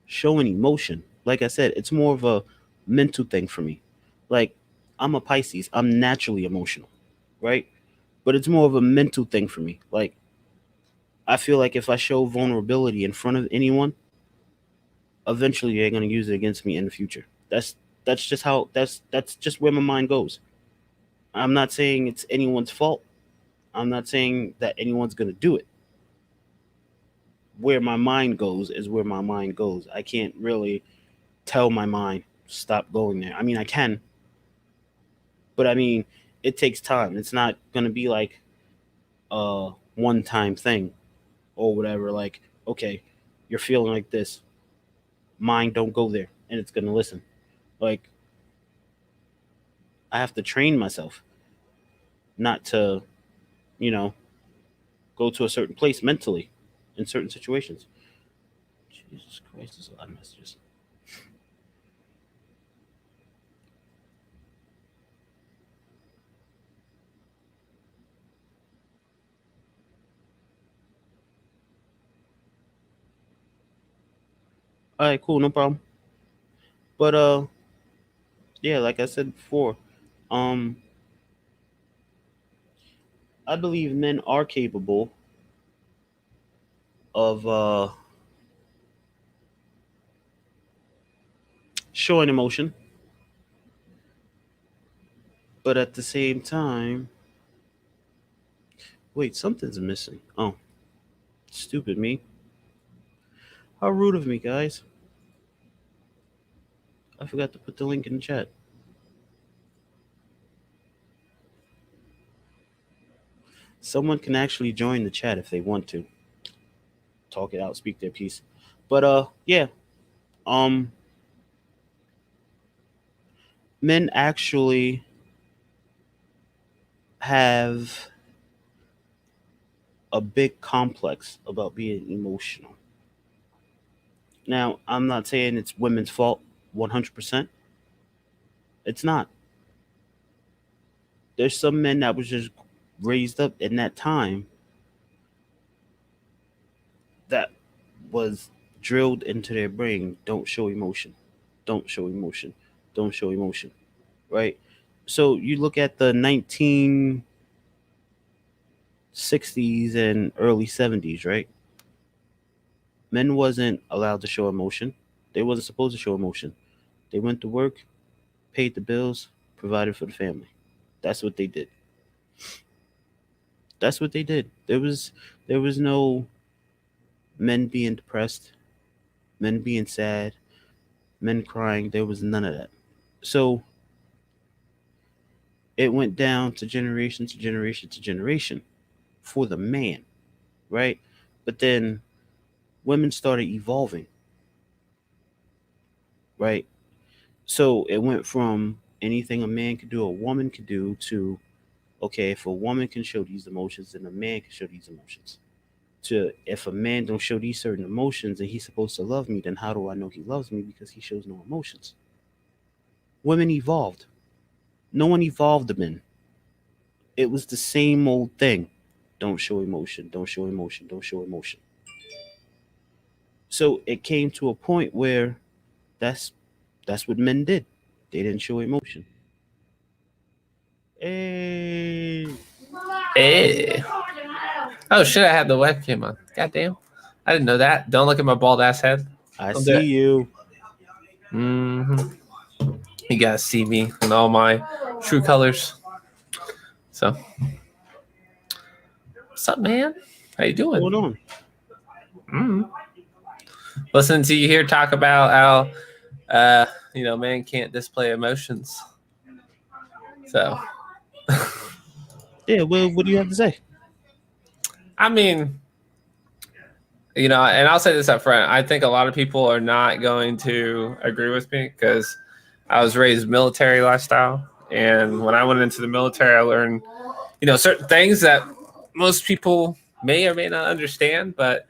showing emotion. Like I said, it's more of a mental thing for me. Like, I'm a Pisces. I'm naturally emotional, right? But it's more of a mental thing for me. Like, I feel like if I show vulnerability in front of anyone, eventually they're gonna use it against me in the future. That's just how that's just where my mind goes. I'm not saying it's anyone's fault. I'm not saying that anyone's gonna do it. Where my mind goes is where my mind goes. I can't really tell my mind stop going there. I mean, I can, but I mean, it takes time. It's not gonna be like a one-time thing or whatever. Like, okay, you're feeling like this. Mind don't go there, and it's gonna listen. Like, I have to train myself not to, you know, go to a certain place mentally in certain situations. Jesus Christ, there's a lot of messages. All right, cool, no problem. But yeah, like I said before, um, I believe men are capable of showing emotion, but at the same time, wait, something's missing. Oh, stupid me. How rude of me, guys. I forgot to put the link in the chat. Someone can actually join the chat if they want to. talk it out, speak their piece. But yeah, um, men actually have a big complex about being emotional. Now, I'm not saying it's women's fault 100%. It's not. There's some men that was just raised up in that time that was drilled into their brain, don't show emotion. Don't show emotion. Don't show emotion, right? So you look at the 1960s and early 70s, right? Men wasn't allowed to show emotion. They wasn't supposed to show emotion. They went to work, paid the bills, provided for the family. That's what they did. That's what they did. There was no men being depressed, men being sad, men crying. There was none of that. So it went down to generation to generation to generation for the man, right? But then women started evolving, right? So it went from anything a man could do, a woman could do, to okay, if a woman can show these emotions, then a man can show these emotions. To if a man don't show these certain emotions and he's supposed to love me, then how do I know he loves me? Because he shows no emotions. Women evolved. No one evolved the men. It was the same old thing. Don't show emotion, don't show emotion, don't show emotion. So it came to a point where that's that's what men did. They didn't show emotion. Hey, Hey. Oh shit! I had the webcam on. Goddamn! I didn't know that. Don't look at my bald ass head. I Don't do see it. you. You guys see me in all my true colors. So, what's up, man? How you What's doing? going on? Listening to you here talk about how, man can't display emotions. So, Yeah, well, what do you have to say? I mean, and I'll say this up front. I think a lot of people are not going to agree with me because I was raised military lifestyle. And when I went into the military, I learned, certain things that most people may or may not understand. But,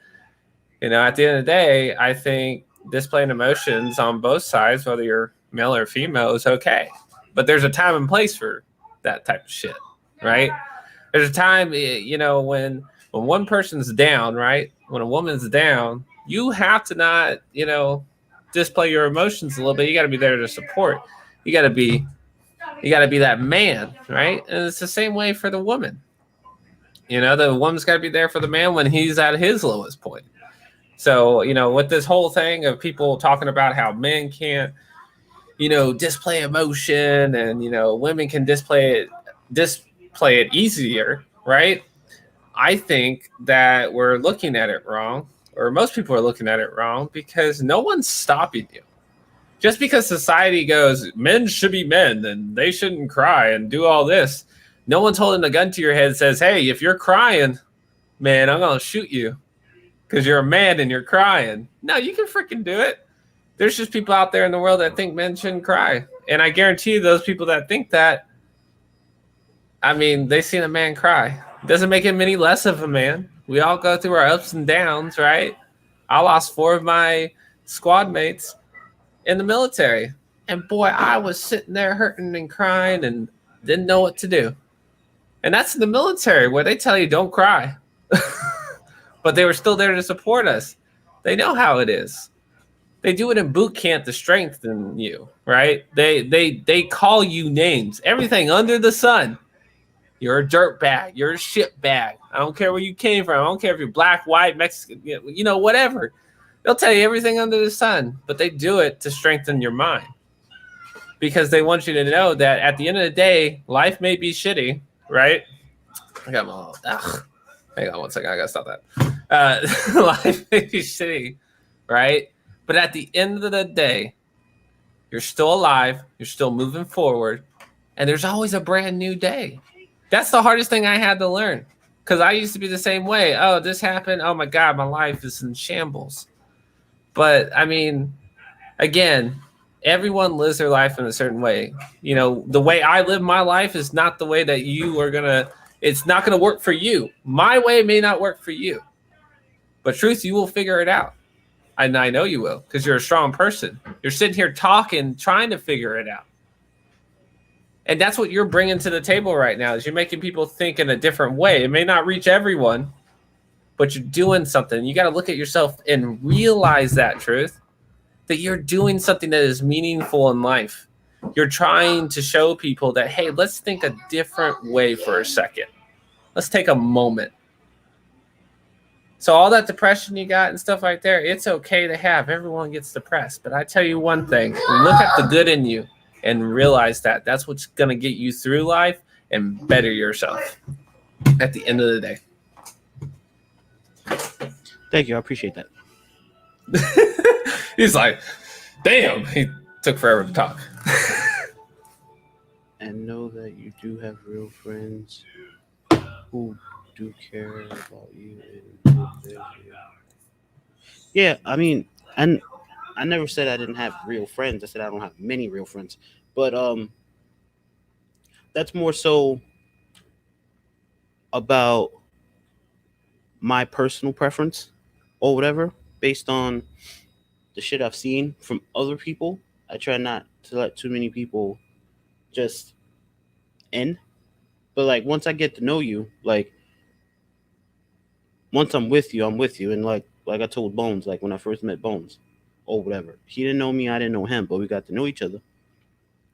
at the end of the day, I think displaying emotions on both sides, whether you're male or female, is okay. But there's a time and place for that type of shit, right? There's a time, when one person's down, right? When a woman's down, you have to not, display your emotions a little bit. You got to be there to support. You got to be that man, right? And it's the same way for the woman. The woman's got to be there for the man when he's at his lowest point. So, with this whole thing of people talking about how men can't, display emotion and, women can display it easier, right? I think that we're looking at it wrong, or most people are looking at it wrong, because no one's stopping you. Just because society goes, men should be men and they shouldn't cry and do all this, no one's holding a gun to your head and says, hey, if you're crying, man, I'm going to shoot you because you're a man and you're crying. No, you can freaking do it. There's just people out there in the world that think men shouldn't cry. And I guarantee you those people that think that, they've seen a man cry. Doesn't make him any less of a man. We all go through our ups and downs, right? I lost 4 of my squad mates in the military. And boy, I was sitting there hurting and crying and didn't know what to do. And that's in the military where they tell you don't cry. But they were still there to support us. They know how it is. They do it in boot camp to strengthen you, right? They call you names. Everything under the sun. You're a dirt bag. You're a shit bag. I don't care where you came from. I don't care if you're black, white, Mexican, whatever. They'll tell you everything under the sun, but they do it to strengthen your mind because they want you to know that at the end of the day, life may be shitty, right? I got my little, hang on one second. I got to stop that. Life may be shitty, right? But at the end of the day, you're still alive. You're still moving forward. And there's always a brand new day. That's the hardest thing I had to learn. Because I used to be the same way. Oh, this happened. Oh my God, my life is in shambles. But I mean, again, everyone lives their life in a certain way. You know, the way I live my life is not the way that you are gonna. It's not gonna work for you. My way may not work for you, but truth, you will figure it out. And I know you will, because you're a strong person. You're sitting here talking, trying to figure it out. And that's what you're bringing to the table right now is you're making people think in a different way. It may not reach everyone, but you're doing something. You got to look at yourself and realize that truth, that you're doing something that is meaningful in life. You're trying to show people that, hey, let's think a different way for a second. Let's take a moment. So all that depression you got and stuff like there, it's okay to have. Everyone gets depressed. But I tell you one thing, look at the good in you and realize that that's what's going to get you through life and better yourself at the end of the day. Thank you. I appreciate that. He's like, damn, he took forever to talk. And know that you do have real friends who do care about you and live there for you. Yeah, I mean, and I never said I didn't have real friends. I said I don't have many real friends. But that's more so about my personal preference or whatever, based on the shit I've seen from other people. I try not to let too many people just in. But like once I get to know you, like once I'm with you, I'm with you. And like I told Bones, like when I first met Bones or whatever, he didn't know me, I didn't know him, but we got to know each other.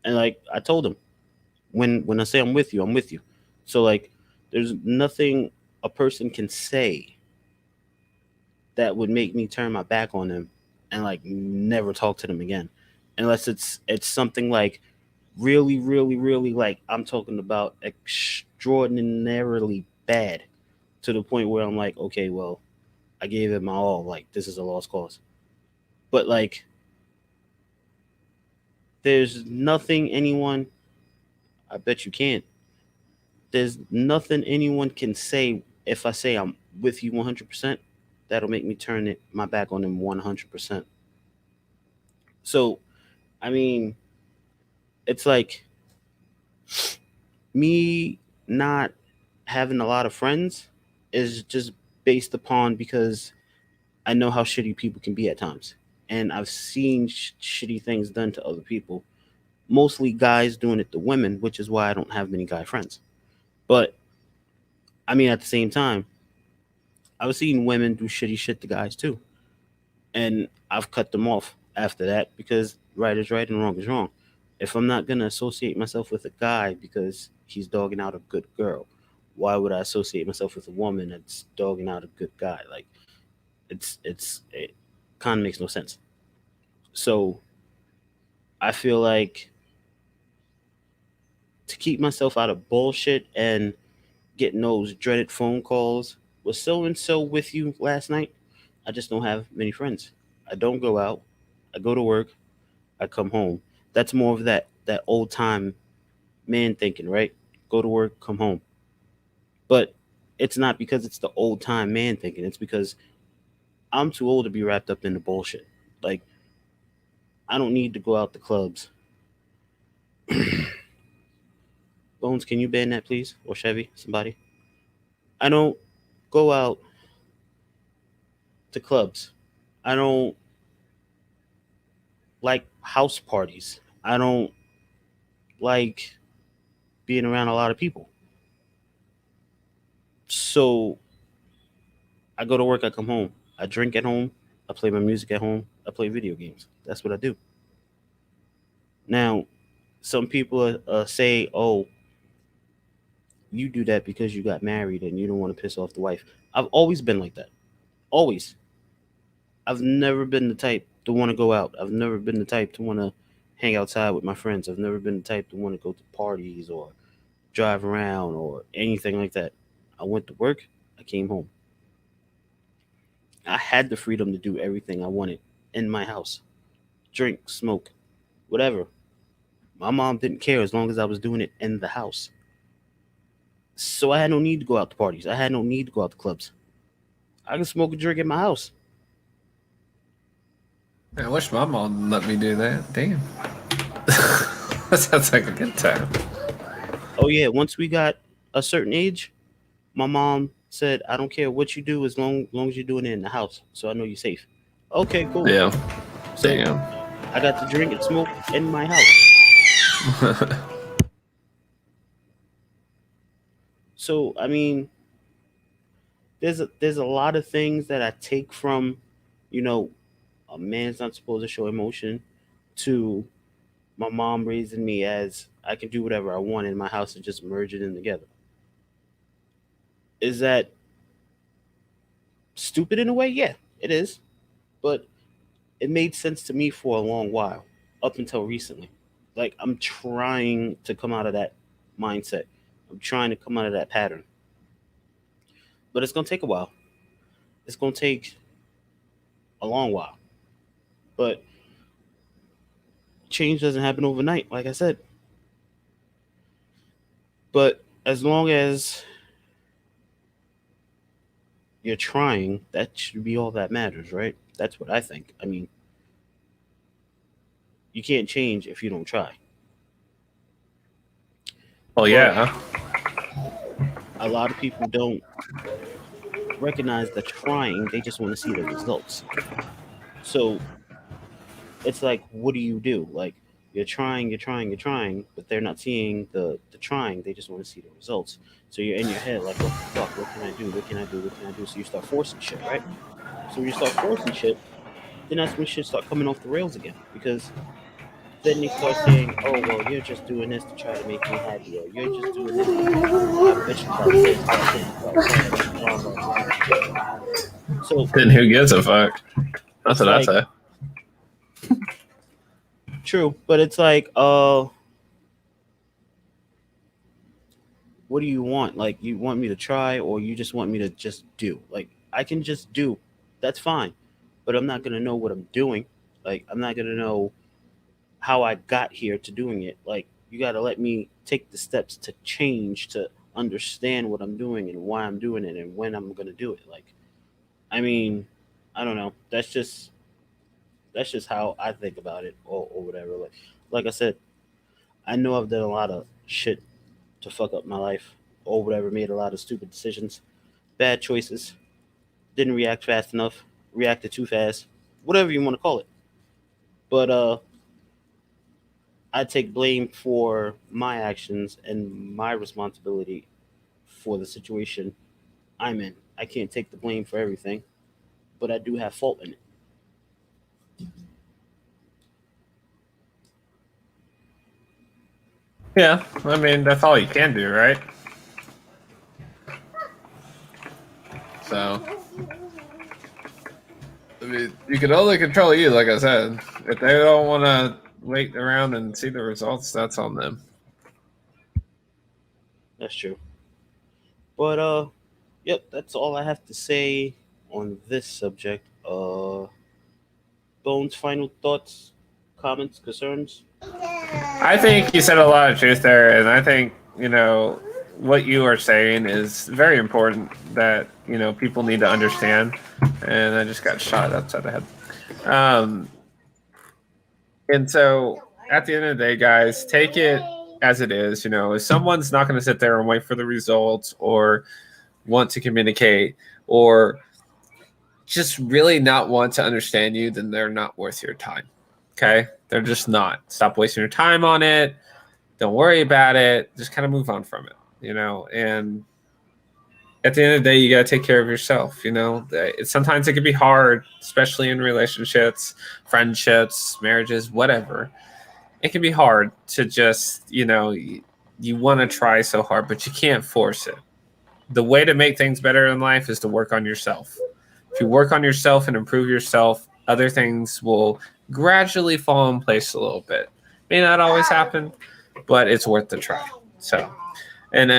And like I told him, when I say I'm with you, I'm with you. So like there's nothing a person can say that would make me turn my back on them and like never talk to them again. Unless it's something like really, really, really like I'm talking about extraordinarily bad to the point where I'm like, okay, well, I gave it my all. Like this is a lost cause. But like there's nothing anyone I bet you can't. There's nothing anyone can say if I say I'm with you 100%, that'll make me turn my back on them 100%. So, I mean, it's like me not having a lot of friends is just based upon because I know how shitty people can be at times. And I've seen shitty things done to other people, mostly guys doing it to women, which is why I don't have many guy friends. But I mean, at the same time, I've seen women do shitty shit to guys too. And I've cut them off after that because right is right and wrong is wrong. If I'm not gonna associate myself with a guy because he's dogging out a good girl, why would I associate myself with a woman that's dogging out a good guy? Like it kind of makes no sense. So I feel like to keep myself out of bullshit and getting those dreaded phone calls, was so and so with you last night? I just don't have many friends. I don't go out. I go to work. I come home. That's more of that old time man thinking, right? Go to work, come home. But it's not because it's the old time man thinking. It's because I'm too old to be wrapped up in the bullshit. Like I don't need to go out the clubs. Bones, can you ban that please? Or Chevy, somebody? I don't go out to clubs. I don't like house parties. I don't like being around a lot of people. So I go to work, I come home. I drink at home. I play my music at home. I play video games. That's what I do. Now, some people say, oh, you do that because you got married and you don't want to piss off the wife. I've always been like that. Always. I've never been the type to want to go out. I've never been the type to want to hang outside with my friends. I've never been the type to want to go to parties or drive around or anything like that. I went to work. I came home. I had the freedom to do everything I wanted in my house, drink, smoke, whatever. My mom didn't care as long as I was doing it in the house. So I had no need to go out to parties. I had no need to go out to clubs. I can smoke and drink in my house. I wish my mom let me do that. Damn. That sounds like a good time. Oh yeah, once we got a certain age, my mom said, "I don't care what you do as long as you're doing it in the house, so I know you're safe." Okay, cool. Yeah. So Damn. I got to drink and smoke in my house. So I mean, there's a lot of things that I take from, you know, a man's not supposed to show emotion, to my mom raising me as I can do whatever I want in my house and just merge it in together. Is that stupid in a way? Yeah, it is. But it made sense to me for a long while, up until recently. Like I'm trying to come out of that mindset. I'm trying to come out of that pattern. But it's gonna take a while. It's gonna take a long while. But change doesn't happen overnight, like I said. But as long as you're trying, that should be all that matters, right? That's what I think. I mean, you can't change if you don't try. Well, But yeah. a lot of people don't recognize the trying, they just want to see the results. So it's like, what do you do? Like, you're trying, but they're not seeing the trying, they just want to see the results. So you're in your head, like, what the fuck? What can I do? What can I do? What can I do? So you start forcing shit, right? So when you start forcing shit, then that's when shit start coming off the rails again. Because then they start saying, "Oh well, you're just doing this to try to make me happy, or you're just doing this because I bet you about this, about this, about that, blah blah blah." So Then who gives a fuck? That's it's what I like say. true, but it's like, what do you want? Like, you want me to try, or you just want me to just do? Like, I can just do, that's fine, but I'm not gonna know what I'm doing. Like, I'm not gonna know how I got here to doing it. Like, you got to let me take the steps to change, to understand what I'm doing and why I'm doing it and when I'm going to do it. Like, I mean, I don't know. That's just how I think about it, or whatever. Like I said, I know I've done a lot of shit to fuck up my life or whatever, made a lot of stupid decisions, bad choices, didn't react fast enough, reacted too fast, whatever you want to call it. But I take blame for my actions and my responsibility for the situation I'm in. I can't take the blame for everything, but I do have fault in it. Yeah. I mean, that's all you can do, right? So, I mean, you can only control you, like I said. If they don't want to wait around and see the results, that's on them. That's true. But yep, that's all I have to say on this subject. Bones, final thoughts, comments, concerns? I think you said a lot of truth there, and I think what you are saying is very important that people need to understand. And I just got shot upside the head. Um, and so at the end of the day, guys, take it as it is. If someone's not going to sit there and wait for the results, or want to communicate, or just really not want to understand you, then they're not worth your time. Okay? They're just not. Stop wasting your time on it. Don't worry about it. Just kind of move on from it, and at the end of the day, you got to take care of yourself. Sometimes it can be hard, especially in relationships, friendships, marriages, whatever. It can be hard to just, you want to try so hard, but you can't force it. The way to make things better in life is to work on yourself. If you work on yourself and improve yourself, other things will gradually fall in place a little bit. May not always happen, but it's worth the try. So, and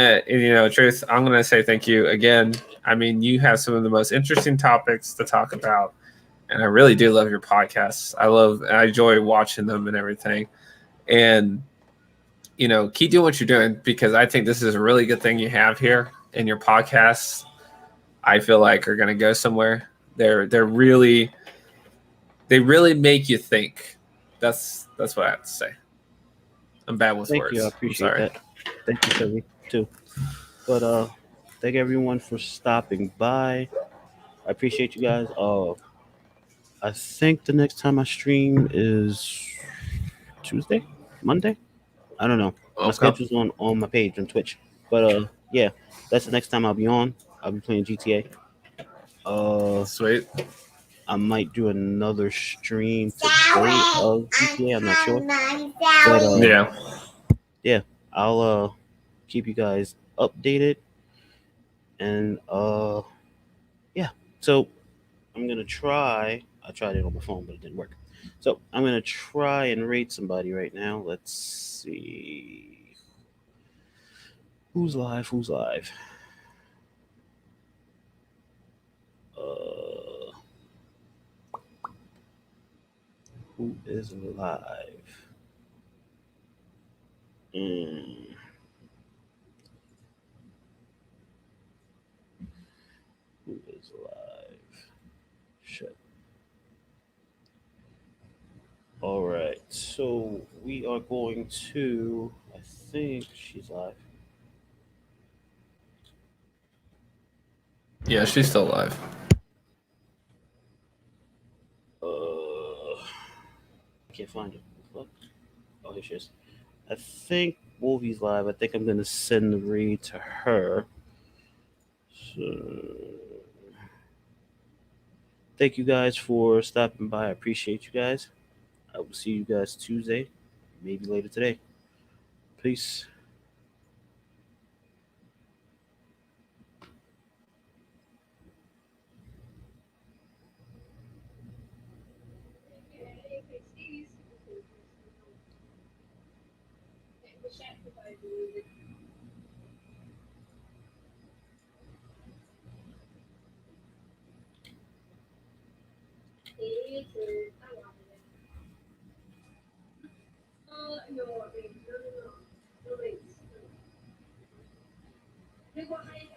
Truth, I'm going to say thank you again. I mean, you have some of the most interesting topics to talk about, and I really do love your podcasts. I enjoy watching them and everything. And keep doing what you're doing, because I think this is a really good thing you have here in your podcasts. I feel like are going to go somewhere. They really make you think. That's what I have to say. I'm bad with Thank you. I words. I'm appreciate sorry. that. Thank you, Chevy, too. But thank everyone for stopping by. I appreciate you guys. I think the next time I stream is Tuesday, Monday. I don't know. My Okay. schedule's on my page on Twitch. But yeah, that's the next time I'll be on. I'll be playing GTA. Sweet. I might do another stream today of GTA. I'm not sure. But Yeah. yeah, I'll keep you guys updated. And yeah. So I'm gonna try. I tried it on my phone, but it didn't work. So I'm gonna try and rate somebody right now. Let's see who's live. Who's live? Uh, who is live? Mm, who is live? Shit. All right. So we are going to. I think she's live. Yeah, she's still alive. Can't find it. What? Oh, here she is. I think Wolvie's live. I think I'm gonna send the read to her. So, thank you guys for stopping by. I appreciate you guys. I will see you guys Tuesday, maybe later today. Peace. No, no, no.